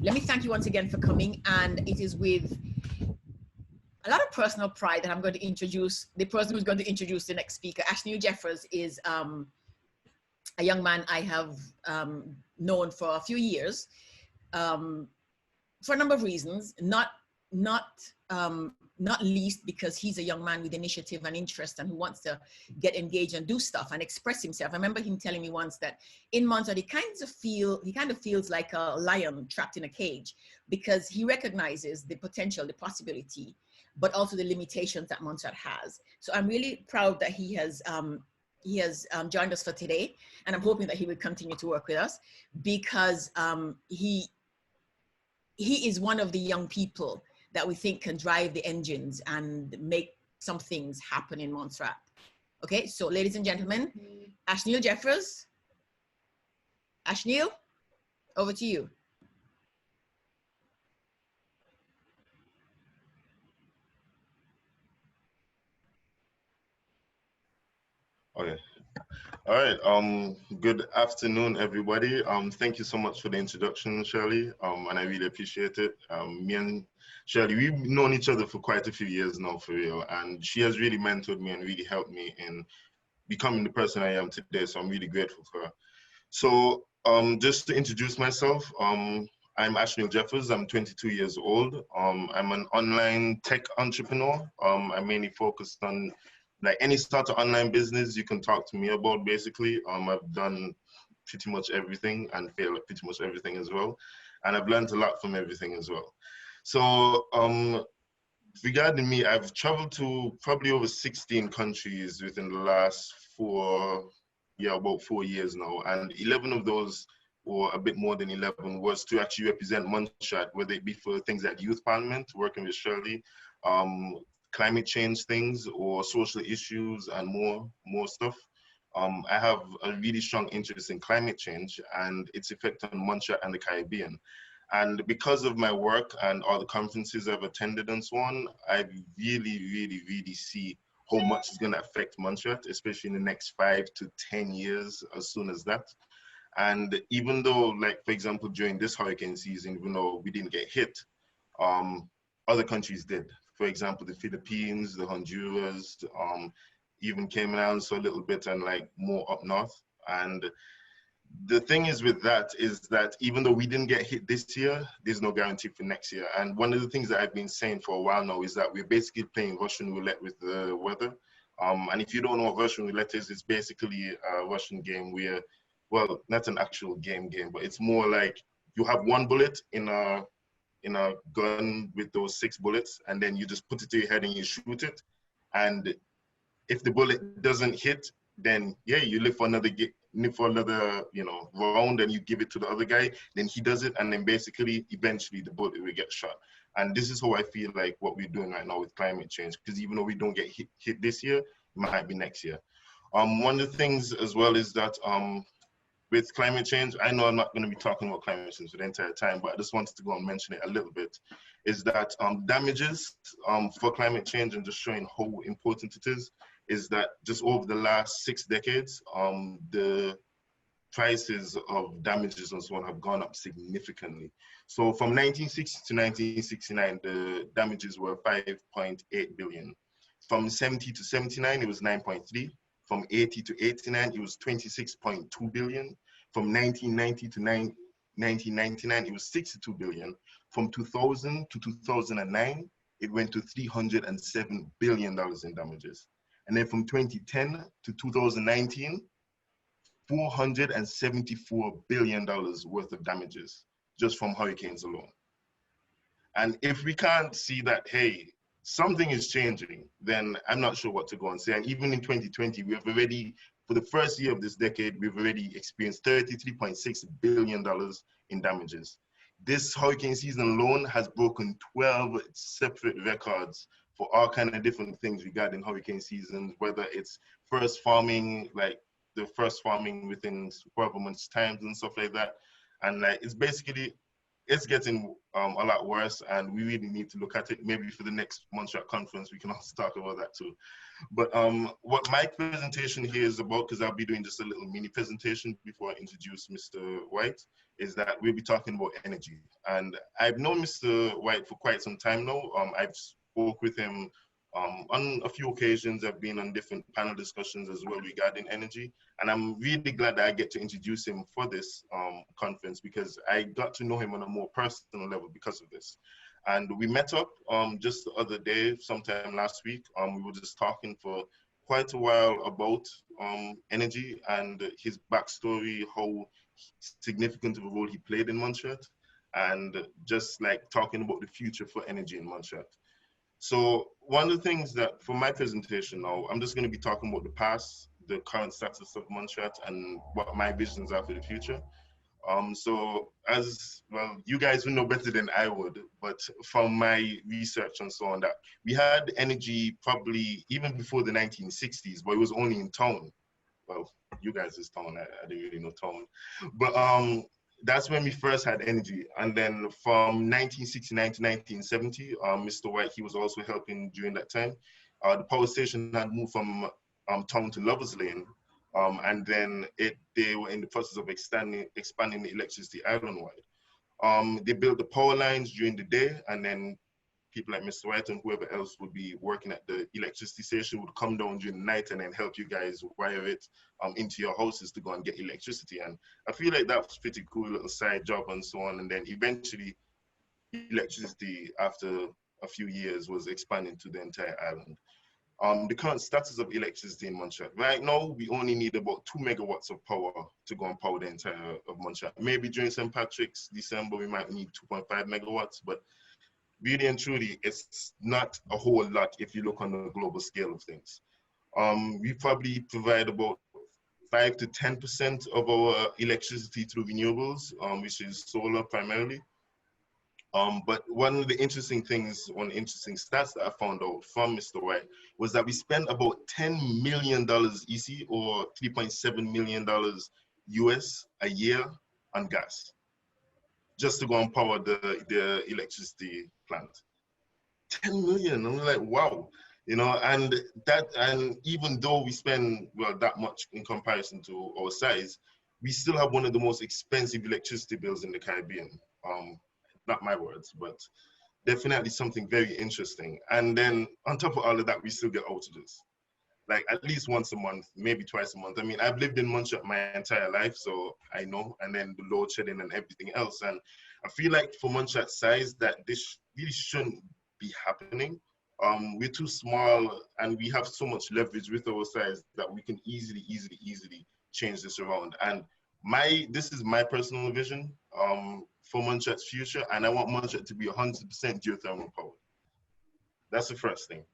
let me thank you once again for coming. And it is with a lot of personal pride that I'm going to introduce the person who's going to introduce the next speaker. Ashneil Jeffers is a young man I have known for a few years for a number of reasons, not least because he's a young man with initiative and interest and who wants to get engaged and do stuff and express himself. I remember him telling me once that in Montserrat, he kind of feels like a lion trapped in a cage, because he recognizes the potential, the possibility, but also the limitations that Montserrat has. So I'm really proud that he has joined us for today, and I'm hoping that he will continue to work with us, because he is one of the young people that we think can drive the engines and make some things happen in Montserrat. Okay, so ladies and gentlemen, Ashneil Jeffers. Ashneil, over to you. Okay. All right. Good afternoon, everybody. Thank you so much for the introduction, Shirley. And I really appreciate it. Me and Shirley, we've known each other for quite a few years now, for real. And she has really mentored me and really helped me in becoming the person I am today. So I'm really grateful for her. So just to introduce myself, I'm Ashneil Jeffers. I'm 22 years old. I'm an online tech entrepreneur. I'm mainly focused on like any sort of online business you can talk to me about, basically. I've done pretty much everything and failed at pretty much everything as well. And I've learned a lot from everything as well. So regarding me, I've traveled to probably over 16 countries within the last about 4 years now. And 11 of those, or a bit more than 11, was to actually represent Montserrat, whether it be for things like Youth Parliament, working with Shirley, climate change things, or social issues and more stuff. I have a really strong interest in climate change and its effect on Montserrat and the Caribbean. And because of my work and all the conferences I've attended and so on, I really see how much is going to affect Montserrat, especially in the next 5 to 10 years, as soon as that. And even though, like, for example, during this hurricane season, even though we didn't get hit, other countries did. For example, the Philippines, the Honduras, even Cayman Islands a little bit, and like more up north. And the thing is with that is that even though we didn't get hit this year, there's no guarantee for next year. And one of the things that I've been saying for a while now is that we're basically playing Russian roulette with the weather. And if you don't know what Russian roulette is, it's basically a Russian game where, well, not an actual game, but it's more like you have one bullet in a gun with those 6 bullets, and then you just put it to your head and you shoot it. And if the bullet doesn't hit, then yeah, you live for another round, and you give it to the other guy, then he does it, and then basically eventually the bullet will get shot. And this is how I feel like what we're doing right now with climate change, because even though we don't get hit this year, it might be next year. One of the things as well is that with climate change, I know I'm not going to be talking about climate change for the entire time, but I just wanted to go and mention it a little bit, is that damages for climate change, and just showing how important it is that just over the last 6 decades, the prices of damages and so on have gone up significantly. So from 1960 to 1969, the damages were 5.8 billion. From 70 to 79, it was 9.3. From 80 to 89, it was 26.2 billion. From 1990 to 1999, it was 62 billion. From 2000 to 2009, it went to $307 billion in damages. And then from 2010 to 2019, $474 billion worth of damages just from hurricanes alone. And if we can't see that, hey, something is changing, then I'm not sure what to go and say. And even in 2020, we have already, for the first year of this decade, we've already experienced $33.6 billion in damages. This hurricane season alone has broken 12 separate records for all kind of different things regarding hurricane seasons, whether it's first farming, like the first farming within 12 months' time and stuff like that. And like, it's basically it's getting a lot worse, and we really need to look at it. Maybe for the next Montserrat conference, we can also talk about that too. But what my presentation here is about, because I'll be doing just a little mini presentation before I introduce Mr. White, is that we'll be talking about energy. And I've known Mr. White for quite some time now. I've spoke with him on a few occasions. I've been on different panel discussions as well regarding energy. And I'm really glad that I get to introduce him for this conference, because I got to know him on a more personal level because of this. And we met up just the other day, sometime last week. We were just talking for quite a while about energy and his backstory, how significant of a role he played in Montserrat, and just like talking about the future for energy in Montserrat. So one of the things that for my presentation now, I'm just going to be talking about the past, the current status of Montserrat, and what my visions are for the future. So as well, you guys will know better than I would, but from my research and so on, that we had energy probably even before the 1960s, but it was only in town. Well, you guys is town, I didn't really know town. But that's when we first had energy. And then from 1969 to 1970, Mr. White, he was also helping during that time. The power station had moved from town to Lovers Lane. And then they were in the process of expanding the electricity island-wide. They built the power lines during the day, and then people like Mr. White and whoever else would be working at the electricity station would come down during the night and then help you guys wire it into your houses to go and get electricity. And I feel like that was pretty cool little side job and so on. And then eventually electricity after a few years was expanding to the entire island. The current status of electricity in Montserrat. Right now, we only need about 2 megawatts of power to go and power the entire of Montserrat. Maybe during St. Patrick's, December, we might need 2.5 megawatts, but really and truly, it's not a whole lot if you look on the global scale of things. We probably provide about 5 to 10% of our electricity through renewables, which is solar primarily. But one of the interesting things, one of the interesting stats that I found out from Mr. White was that we spend about $10 million EC, or $3.7 million US a year on gas, just to go and power the electricity plant. 10 million, I'm like, wow. You know, and even though we spend, well, that much in comparison to our size, we still have one of the most expensive electricity bills in the Caribbean. Not my words, but definitely something very interesting. And then on top of all of that, we still get outages, like at least once a month, maybe twice a month. I mean, I've lived in Montserrat my entire life, so I know, and then the load shedding and everything else. And I feel like for Montserrat's size, that this really shouldn't be happening. We're too small, and we have so much leverage with our size that we can easily change this around. And this is my personal vision for Montserrat's future, and I want Montserrat to be 100% geothermal powered. That's the first thing.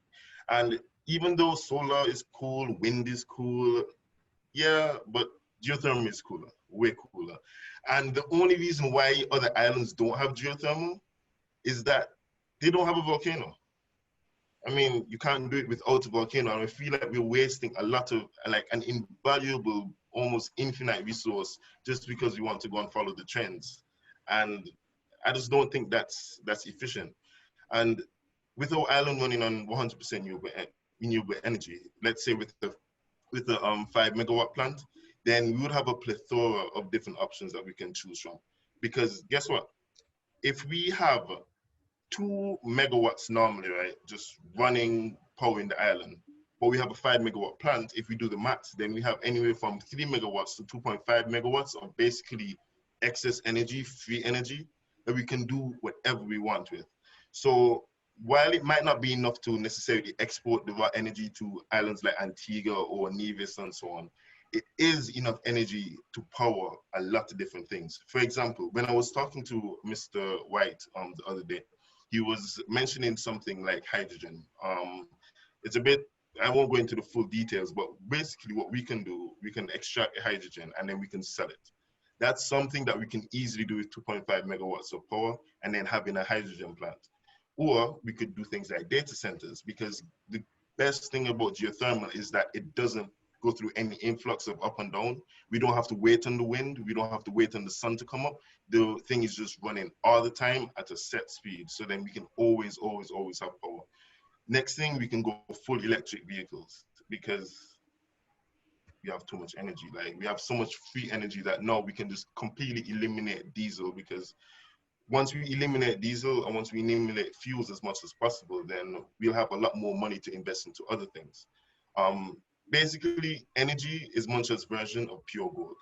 And even though solar is cool, wind is cool, yeah, but geothermal is cooler, way cooler. And the only reason why other islands don't have geothermal is that they don't have a volcano. I mean, you can't do it without a volcano. And I feel like we're wasting a lot of, like, an invaluable, almost infinite resource just because we want to go and follow the trends. And I just don't think that's efficient. And with our island running on 100% renewable energy, let's say with the 5 megawatt plant, then we would have a plethora of different options that we can choose from. Because guess what? If we have 2 megawatts normally, right, just running power in the island, but we have a 5 megawatt plant, if we do the maths, then we have anywhere from 3 megawatts to 2.5 megawatts of basically excess energy, free energy, that we can do whatever we want with. So while it might not be enough to necessarily export the raw energy to islands like Antigua or Nevis and so on, it is enough energy to power a lot of different things. For example, when I was talking to Mr. White the other day, he was mentioning something like hydrogen. It's a bit, I won't go into the full details, but basically what we can do, we can extract hydrogen and then we can sell it. That's something that we can easily do with 2.5 megawatts of power and then having a hydrogen plant. Or we could do things like data centers, because the best thing about geothermal is that it doesn't go through any influx of up and down. We don't have to wait on the wind. We don't have to wait on the sun to come up. The thing is just running all the time at a set speed. So then we can always have power. Next thing, we can go full electric vehicles because we have too much energy. Like we have so much free energy that now we can just completely eliminate diesel, because once we eliminate diesel and once we eliminate fuels as much as possible, then we'll have a lot more money to invest into other things. Basically, energy is Montserrat's version of pure gold,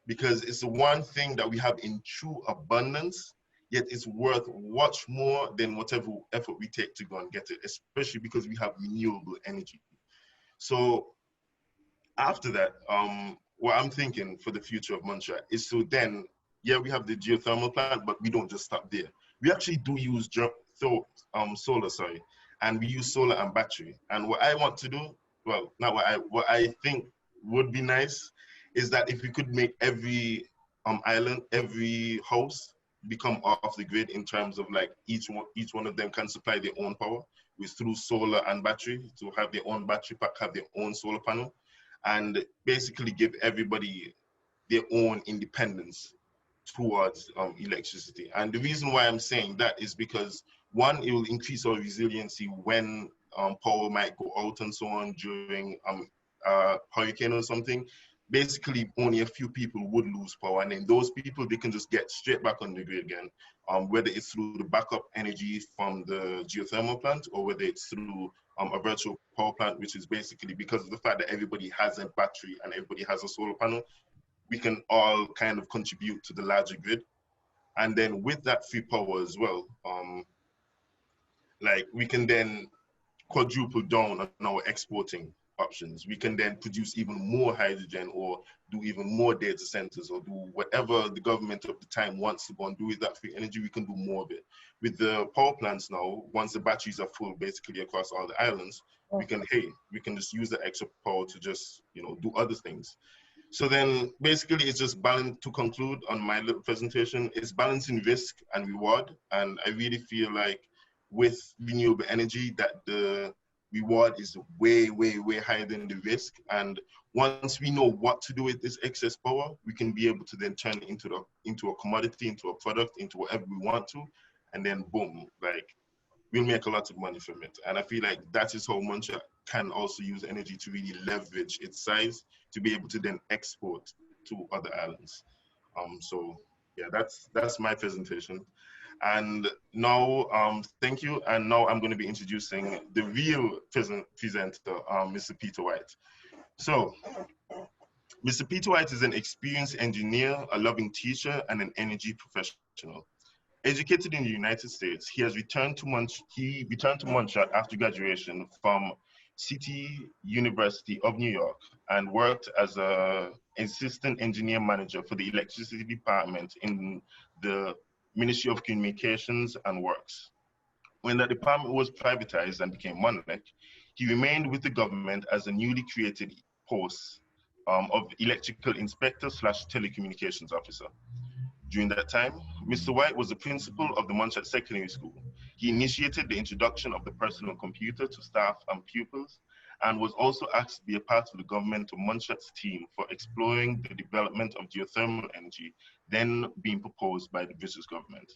because it's the one thing that we have in true abundance, yet it's worth much more than whatever effort we take to go and get it, especially because we have renewable energy. So after that, what I'm thinking for the future of Montserrat is, so then, yeah, we have the geothermal plant, but we don't just stop there. We actually do use solar, sorry, and we use solar and battery. And what I want to do, well, not what I think would be nice is that if we could make every island, every house become off the grid, in terms of like each one of them can supply their own power with through solar and battery, to have their own battery pack, have their own solar panel, and basically give everybody their own independence towards electricity. And the reason why I'm saying that is because, one, it will increase our resiliency when power might go out and so on during hurricane or something. Basically, only a few people would lose power, and then those people, they can just get straight back on the grid again, whether it's through the backup energy from the geothermal plant, or whether it's through a virtual power plant, which is basically, because of the fact that everybody has a battery and everybody has a solar panel, we can all kind of contribute to the larger grid. And then with that free power as well, like we can then quadruple down on our exporting options. We can then produce even more hydrogen, or do even more data centers, or do whatever the government of the time wants to go and do with that free energy. We can do more of it. With the power plants now, once the batteries are full basically across all the islands, we can just use the extra power to just, you know, do other things. So then basically it's just balance. To conclude on my little presentation, it's balancing risk and reward. And I really feel like with renewable energy that the reward is way higher than the risk. And once we know what to do with this excess power, we can be able to then turn it into a commodity, into a product, into whatever we want to. And then boom, like we'll make a lot of money from it. And I feel like that is how Montserrat can also use energy to really leverage its size to be able to then export to other islands. So yeah, that's my presentation. And now, thank you. And now I'm going to be introducing the real presenter, Mr. Peter White. So Mr. Peter White is an experienced engineer, a loving teacher, and an energy professional. Educated in the United States, he returned to Montserrat after graduation from City University of New York, and worked as an assistant engineer manager for the electricity department in the Ministry of Communications and Works. When the department was privatized and became Monelec, he remained with the government as a newly created post of electrical inspector / telecommunications officer. During that time, Mr. White was the principal of the Montserrat Secondary School. He initiated the introduction of the personal computer to staff and pupils, and was also asked to be a part of the government of Montserrat's team for exploring the development of geothermal energy, then being proposed by the British government.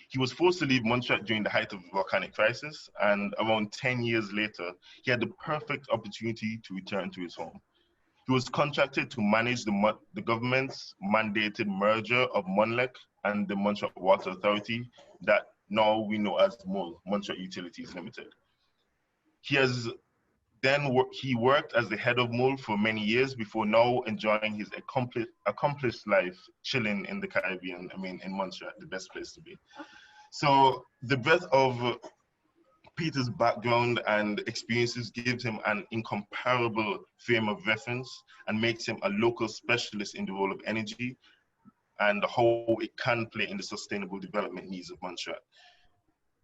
He was forced to leave Montserrat during the height of the volcanic crisis, and around 10 years later, he had the perfect opportunity to return to his home. He was contracted to manage the government's mandated merger of Monelec and the Montserrat Water Authority, that now we know as MUL, Montserrat Utilities Limited. He worked as the head of MUL for many years before now enjoying his accomplished life, chilling in the Caribbean, in Montserrat, the best place to be. So the breadth of Peter's background and experiences gives him an incomparable frame of reference and makes him a local specialist in the role of energy and how it can play in the sustainable development needs of Montserrat.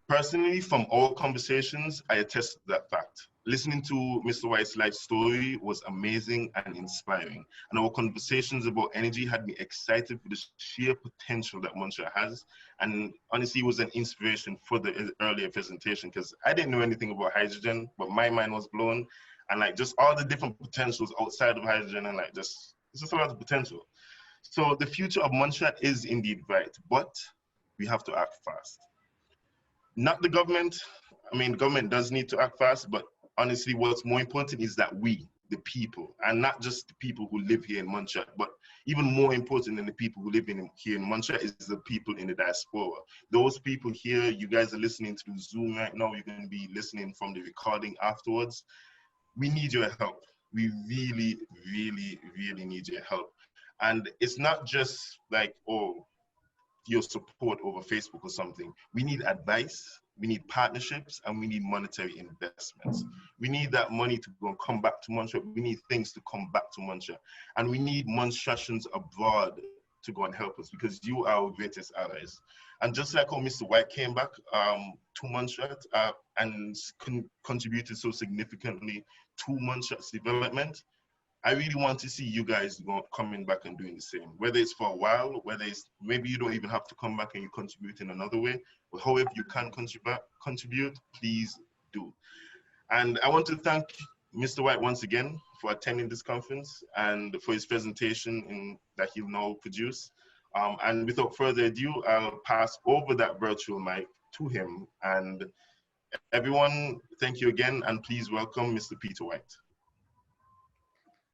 Personally, from all conversations, I attest to that fact. Listening to Mr. White's life story was amazing and inspiring. And our conversations about energy had me excited for the sheer potential that Montserrat has. And honestly, it was an inspiration for the earlier presentation, because I didn't know anything about hydrogen, but my mind was blown. and like just all the different potentials outside of hydrogen, and like it's just a lot of potential. So the future of Montserrat is indeed bright, but we have to act fast. Not the government. I mean, the government does need to act fast, but honestly, what's more important is that we, the people, and not just the people who live here in Montserrat, but even more important than the people who live here in Montserrat is the people in the diaspora. Those people here, you guys are listening to the Zoom right now, you're going to be listening from the recording afterwards. We need your help. We really, really, really need your help. And it's not just like, oh, your support over Facebook or something. We need advice, we need partnerships, and we need monetary investments. We need that money to go and come back to Montserrat. We need things to come back to Montserrat. And we need Montserratians abroad to go and help us, because you are our greatest allies. And just like how Mr. White came back to Montserrat and contributed so significantly to Montserrat's development, I really want to see you guys coming back and doing the same, whether it's for a while, whether it's maybe you don't even have to come back and you contribute in another way, but however you can contribute, please do. And I want to thank Mr. White once again for attending this conference and for his presentation that he'll now produce. And without further ado, I'll pass over that virtual mic to him. And everyone, thank you again, and please welcome Mr. Peter White.